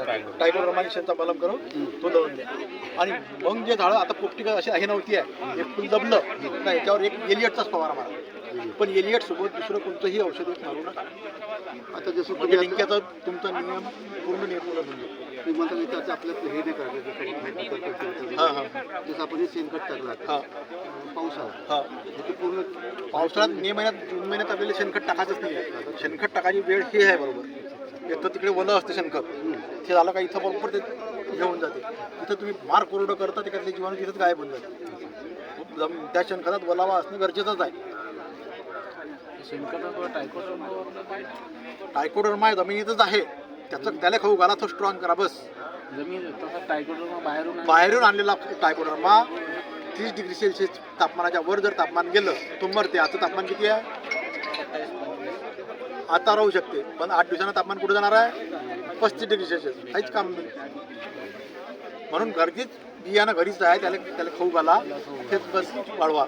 टायकोड्रामाने शेणचा बलम करून तो लावून द्या. आणि मग जे झाडं आता पोपटी अशी आहे नव्हती आहे, हे फुल दबलं का याच्यावर एक एलियटचाच फवारा मारा. पण एलियट सोबत दुसरं कोणतंही औषध मारू नका. आता जसं म्हणजे लिंक्याचा तुमचा नियम पूर्ण निर्मूलन होईल. तुम्ही म्हणता की त्याचं आपल्याला हे नाही करायचं, जसं माहिती करतो हां हां जसं आपण हे शेणखत टाकलं हां पावसाळा हां ते पूर्ण पावसाळ्यात मे महिन्यात जून महिन्यात आपल्याला शेणखत टाकायचंच नाही आहे. शेणखत टाकायची वेळ हे आहे बरोबर. एक तर तिकडे वलं असतं शेणखत, ते झालं का इथं बरोबर ते हे होऊन जाते. तिथं तुम्ही मार कोरडं करता ते त्यातले जीवाणू तिथंच गायब होऊन जाते. त्या शेणखतात वलावा असणं गरजेचंच आहे. टायकोडर्मा जमिनीतच आहे, त्याला खाऊ घाला, तो स्ट्रॉंग करा बस. बाहेरून आणलेला टायकोडर्मा 30 डिग्री सेल्सिअस तापमानाच्या वर जर तापमान गेलं तो मरते. आता तापमान किती आहे? आता राहू शकते, पण 8 दिवसांना तापमान कुठे जाणार आहे? 35 डिग्री सेल्सिअस. काहीच काम नाही. म्हणून घरचीच बियाणं घरीच आहे, त्याला खाऊ घाला, तेच बस वाढवा.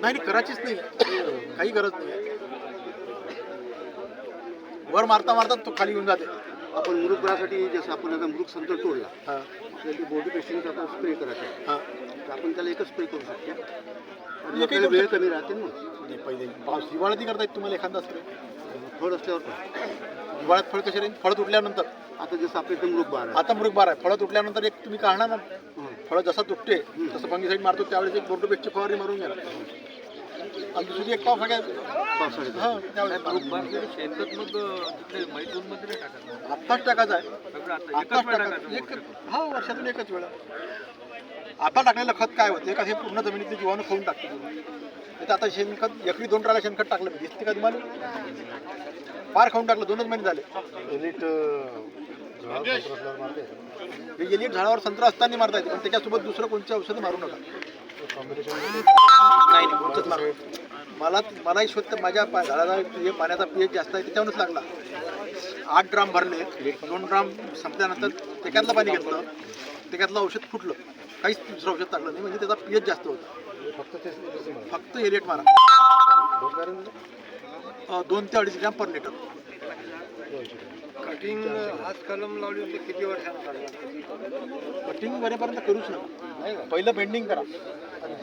नाही करायचीच नाही, काही गरज नाही. वर मारता मारता तो खाली येऊन जाते. आपण मृगासाठी जसं आपण आता मृग संतर तोडला आपल्याला बॉडी पेस्टिंग आपण स्प्रे करायचं हां तर आपण त्याला एकच स्प्रे करू शकतो. एकही वेळ कमी राहते ना. पहिले पाऊस हिवाळ्यातही करता तुम्हाला एखादा स्प्रे. फळ असल्यावर पण हिवाळ्यात फळ कसे राहील? फळ तुटल्यानंतर आता जसं आपल्या इथे मृग बार आहे. आता मृग बार आहे, फळं तुटल्यानंतर एक तुम्ही काढणार ना, फळं जसं तुटते तसं फंगीसाईड मारतो त्यावेळेस एक बोर्डो पेस्टची फवारणी मारून घ्या. आणि दुसरी एक पावसाळ्यात हां त्यावेळेस आत्ताच टाकायचं आहे. आत्ताच टाकायचं एक हा वर्षातून एकच वेळा. आता टाकलेलं खत काय होते का हे पूर्ण जमिनीतले जीवाणू खाऊन टाकते. तुम्ही आता शेणखत एकरी 2 ट्राला शेणखत टाकलं मी दिसते का तुम्हाला? फार खाऊन टाकलं, 2च महिने झाले. हे एलिट झाडावर संत्रा असताना मारता येते, पण त्याच्यासोबत दुसरं कोणते औषध मारू नका. नाही कोणतंच मारू. मलाही शोधतं माझ्या झाडाला पाण्याचा pH जास्त आहे त्याच्यावरच लागला. 8 ड्राम भरले, 2 ड्राम संपल्यानंतर त्याच्यातलं पाणी घेतलं, त्याच्यातलं औषध फुटलं, काहीच दुसरं औषध टाकलं नाही. म्हणजे त्याचा pH जास्त होता. फक्त एलिट मारा 2 ते 2.5 ग्रॅम पर लिटर. कटिंग आज कलम लावली होती किती वर्षांना? कटिंग वरेपर्यंत करूच नका. पहिलं बेंडिंग करा,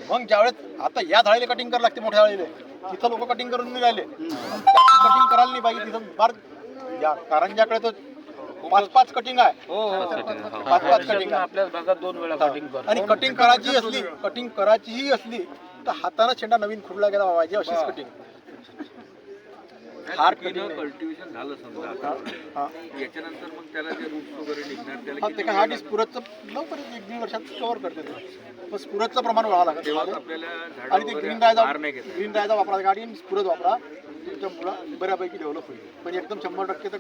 मग ज्यावेळेस आता या झाडाला कटिंग करायला लागते, मोठ्या झाडाला तिथं लोक कटिंग करून नाही राहिले. कटिंग करायला नाही पाहिजे तिथं. फार या कारंजाकडे तर 5-5 कटिंग आहे. 5-5 कटिंग आपल्या भागात 2 वेळा कटिंग आणि कटिंग करायचीही असली तर हाताने शेंडा नवीन खुडला गेला पाहिजे, अशीच कटिंग. हार कल्टिवेशन झालं समजा आता याच्यानंतर मग त्याला जे रूट्स वगैरे निघणार त्याला ते काय हा स्पुरतचं लवकर 1-1.5 वर्षात कव्हर करते ते. पण स्पुरतचं प्रमाण वाढावं लागेल आपल्याला आणि ते ग्रीन रायचा वापरा गाडी, स्पुरत वापरा, तुमच्या मुळा बऱ्यापैकी डेव्हलप होईल. पण एकदम 100% तर